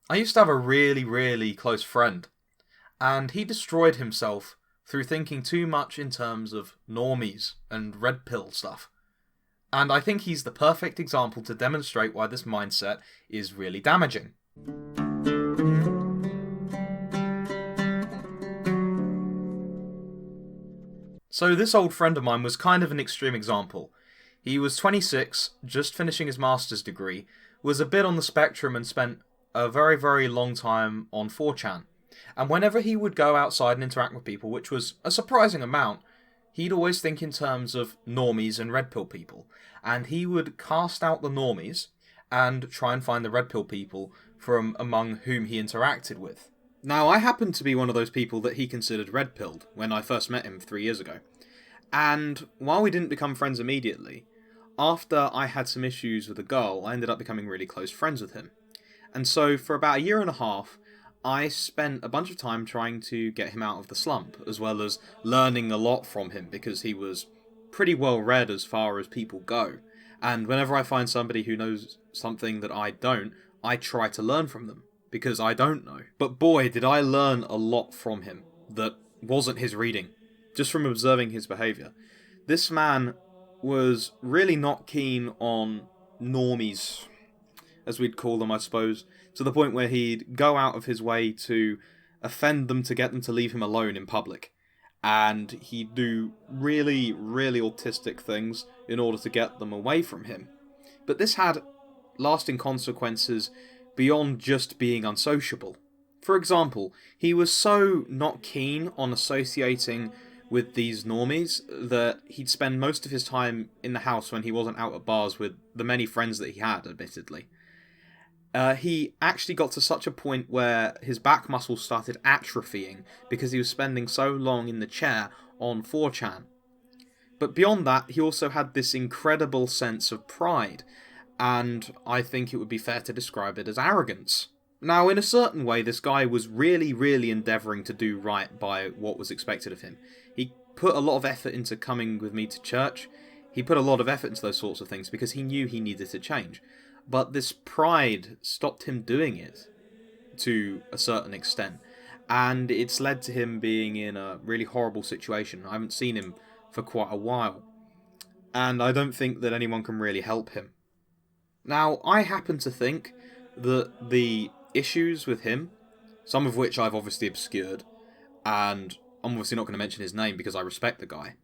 I used to have a really, really close friend, and he destroyed himself through thinking too much in terms of normies and red pill stuff. And I think he's the perfect example to demonstrate why this mindset is really damaging. So, this old friend of mine was kind of an extreme example. He was 26, just finishing his master's degree, was a bit on the spectrum, and spent a very, very long time on 4chan. And whenever he would go outside and interact with people, which was a surprising amount, he'd always think in terms of normies and red pill people. And he would cast out the normies and try and find the red pill people from among whom he interacted with. Now, I happened to be one of those people that he considered red-pilled when I first met him 3 years ago. And while we didn't become friends immediately, after I had some issues with a girl, I ended up becoming really close friends with him. And so, for about a year and a half, I spent a bunch of time trying to get him out of the slump, as well as learning a lot from him, because he was pretty well read as far as people go. And whenever I find somebody who knows something that I don't, I try to learn from them, because I don't know. But boy, did I learn a lot from him that wasn't his reading, just from observing his behaviour. This man was really not keen on normies, as we'd call them, I suppose, to the point where he'd go out of his way to offend them to get them to leave him alone in public. And he'd do really, really autistic things in order to get them away from him. But this had lasting consequences beyond just being unsociable. For example, he was so not keen on associating with these normies that he'd spend most of his time in the house when he wasn't out at bars with the many friends that he had, admittedly. He actually got to such a point where his back muscles started atrophying because he was spending so long in the chair on 4chan. But beyond that, he also had this incredible sense of pride, and I think it would be fair to describe it as arrogance. Now, in a certain way, this guy was really, really endeavouring to do right by what was expected of him. He put a lot of effort into coming with me to church. He put a lot of effort into those sorts of things because he knew he needed to change. But this pride stopped him doing it to a certain extent. And it's led to him being in a really horrible situation. I haven't seen him for quite a while. And I don't think that anyone can really help him. Now, I happen to think that the issues with him, some of which I've obviously obscured, and I'm obviously not going to mention his name because I respect the guy,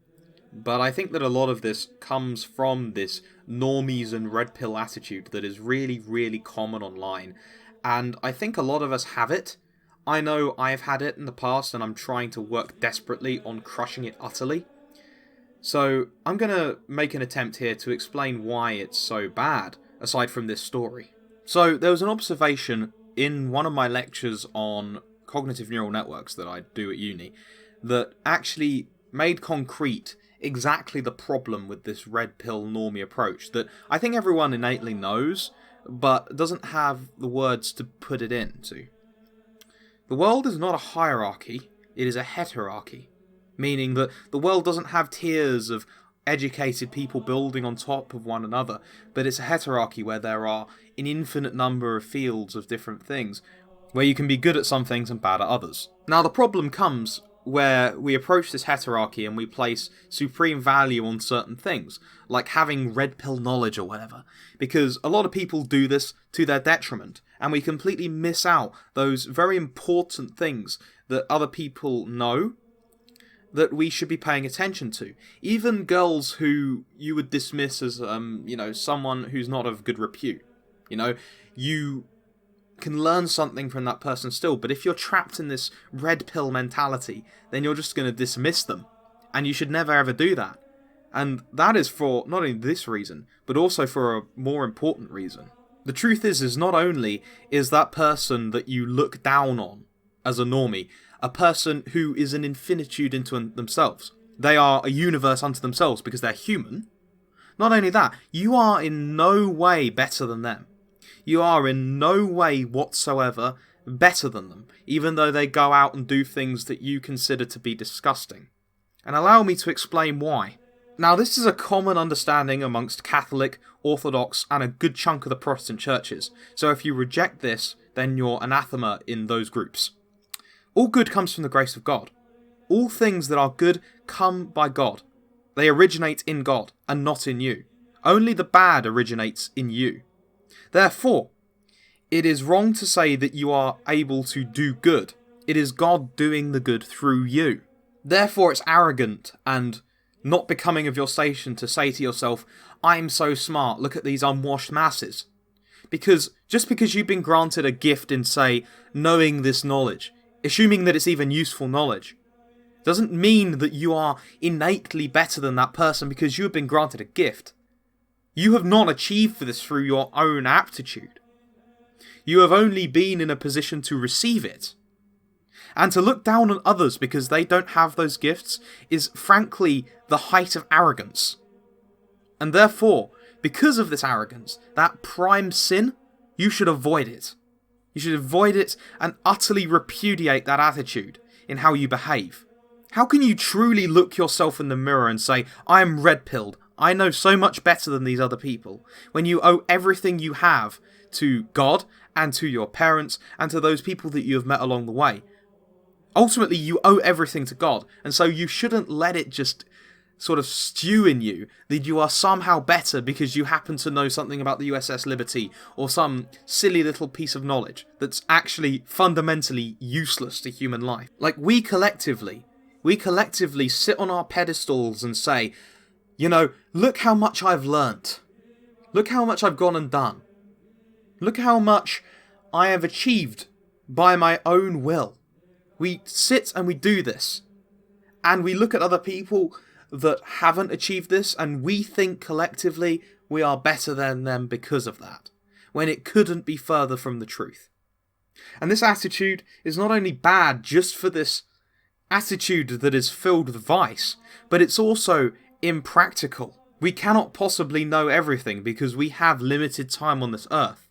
but I think that a lot of this comes from this normies and red pill attitude that is really, really common online. And I think a lot of us have it. I know I've had it in the past and I'm trying to work desperately on crushing it utterly. So I'm going to make an attempt here to explain why it's so bad, aside from this story. So there was an observation in one of my lectures on cognitive neural networks that I do at uni that actually made concrete exactly the problem with this red pill normie approach that I think everyone innately knows, but doesn't have the words to put it into. The world is not a hierarchy, it is a heterarchy, meaning that the world doesn't have tiers of educated people building on top of one another, but it's a heterarchy where there are an infinite number of fields of different things, where you can be good at some things and bad at others. Now the problem comes where we approach this heterarchy and we place supreme value on certain things, like having red pill knowledge or whatever, because a lot of people do this to their detriment, and we completely miss out those very important things that other people know that we should be paying attention to. Even girls who you would dismiss as, someone who's not of good repute. You can learn something from that person still, but if you're trapped in this red pill mentality, then you're just going to dismiss them. And you should never ever do that. And that is for not only this reason, but also for a more important reason. The truth is not only is that person that you look down on as a normie, a person who is an infinitude into themselves. They are a universe unto themselves because they're human. Not only that, you are in no way better than them. You are in no way whatsoever better than them, even though they go out and do things that you consider to be disgusting. And allow me to explain why. Now, this is a common understanding amongst Catholic, Orthodox, and a good chunk of the Protestant churches, so if you reject this, then you're anathema in those groups. All good comes from the grace of God. All things that are good come by God. They originate in God, and not in you. Only the bad originates in you. Therefore, it is wrong to say that you are able to do good. It is God doing the good through you. Therefore, it's arrogant and not becoming of your station to say to yourself, I'm so smart, look at these unwashed masses. Because just because you've been granted a gift in, say, knowing this knowledge, assuming that it's even useful knowledge, doesn't mean that you are innately better than that person because you have been granted a gift. You have not achieved for this through your own aptitude. You have only been in a position to receive it. And to look down on others because they don't have those gifts is frankly the height of arrogance. And therefore, because of this arrogance, that prime sin, you should avoid it. You should avoid it and utterly repudiate that attitude in how you behave. How can you truly look yourself in the mirror and say, I am red-pilled, I know so much better than these other people, when you owe everything you have to God and to your parents and to those people that you have met along the way? Ultimately, you owe everything to God, and so you shouldn't let it just sort of stew in you that you are somehow better because you happen to know something about the USS Liberty or some silly little piece of knowledge that's actually fundamentally useless to human life. Like, we collectively sit on our pedestals and say, you know, look how much I've learnt. Look how much I've gone and done. Look how much I have achieved by my own will. We sit and we do this. And we look at other people that haven't achieved this, and we think collectively we are better than them because of that, when it couldn't be further from the truth. And this attitude is not only bad just for this attitude that is filled with vice, but it's also impractical. We cannot possibly know everything because we have limited time on this earth.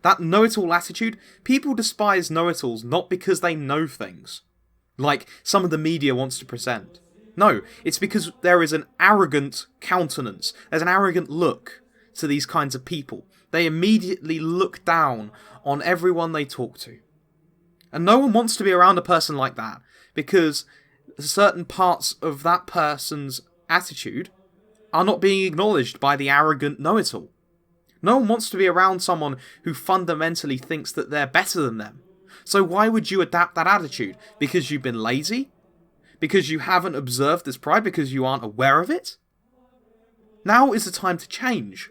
That know-it-all attitude, people despise know-it-alls not because they know things, like some of the media wants to present. No, it's because there is an arrogant countenance, there's an arrogant look to these kinds of people. They immediately look down on everyone they talk to. And no one wants to be around a person like that, because certain parts of that person's attitude are not being acknowledged by the arrogant know-it-all. No one wants to be around someone who fundamentally thinks that they're better than them. So why would you adapt that attitude? Because you've been lazy? Because you haven't observed this pride? Because you aren't aware of it? Now is the time to change.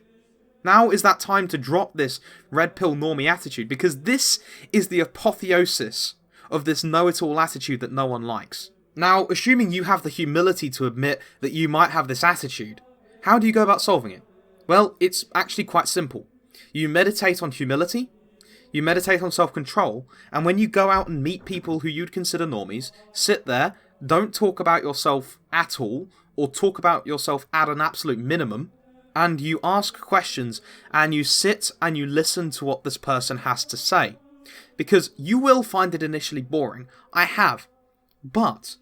Now is that time to drop this red pill normie attitude, because this is the apotheosis of this know-it-all attitude that no one likes. Now, assuming you have the humility to admit that you might have this attitude, how do you go about solving it? Well, it's actually quite simple. You meditate on humility, you meditate on self-control, and when you go out and meet people who you'd consider normies, sit there, don't talk about yourself at all, or talk about yourself at an absolute minimum, and you ask questions, and you sit and you listen to what this person has to say. Because you will find it initially boring. I have. But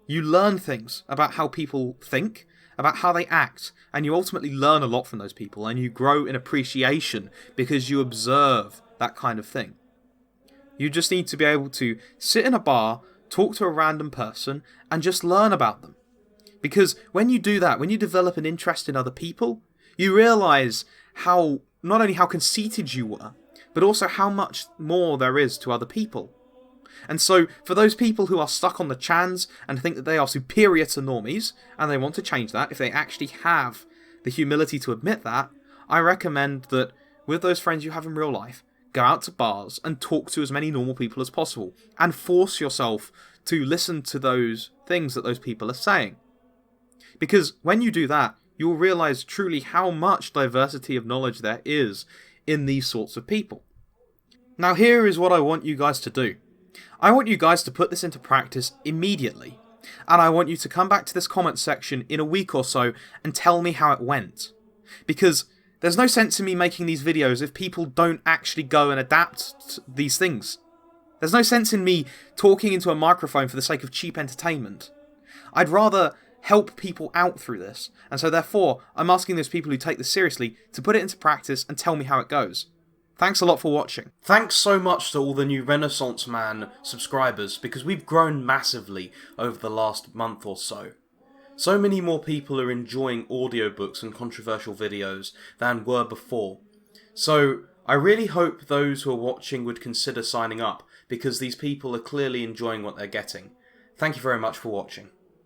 you learn things about how people think, about how they act, and you ultimately learn a lot from those people, and you grow in appreciation because you observe that kind of thing. You just need to be able to sit in a bar, talk to a random person, and just learn about them. Because when you do that, when you develop an interest in other people, you realise how, not only how conceited you were, but also how much more there is to other people. And so, for those people who are stuck on the chans and think that they are superior to normies, and they want to change that, if they actually have the humility to admit that, I recommend that with those friends you have in real life, go out to bars and talk to as many normal people as possible, and force yourself to listen to those things that those people are saying. Because when you do that, you'll realise truly how much diversity of knowledge there is in these sorts of people. Now here is what I want you guys to do. I want you guys to put this into practice immediately, and I want you to come back to this comment section in a week or so and tell me how it went. Because there's no sense in me making these videos if people don't actually go and adapt these things. There's no sense in me talking into a microphone for the sake of cheap entertainment. I'd rather help people out through this, and so therefore I'm asking those people who take this seriously to put it into practice and tell me how it goes. Thanks a lot for watching. Thanks so much to all the new Renaissance Man subscribers, because we've grown massively over the last month or so. So many more people are enjoying audiobooks and controversial videos than were before. So I really hope those who are watching would consider signing up, because these people are clearly enjoying what they're getting. Thank you very much for watching.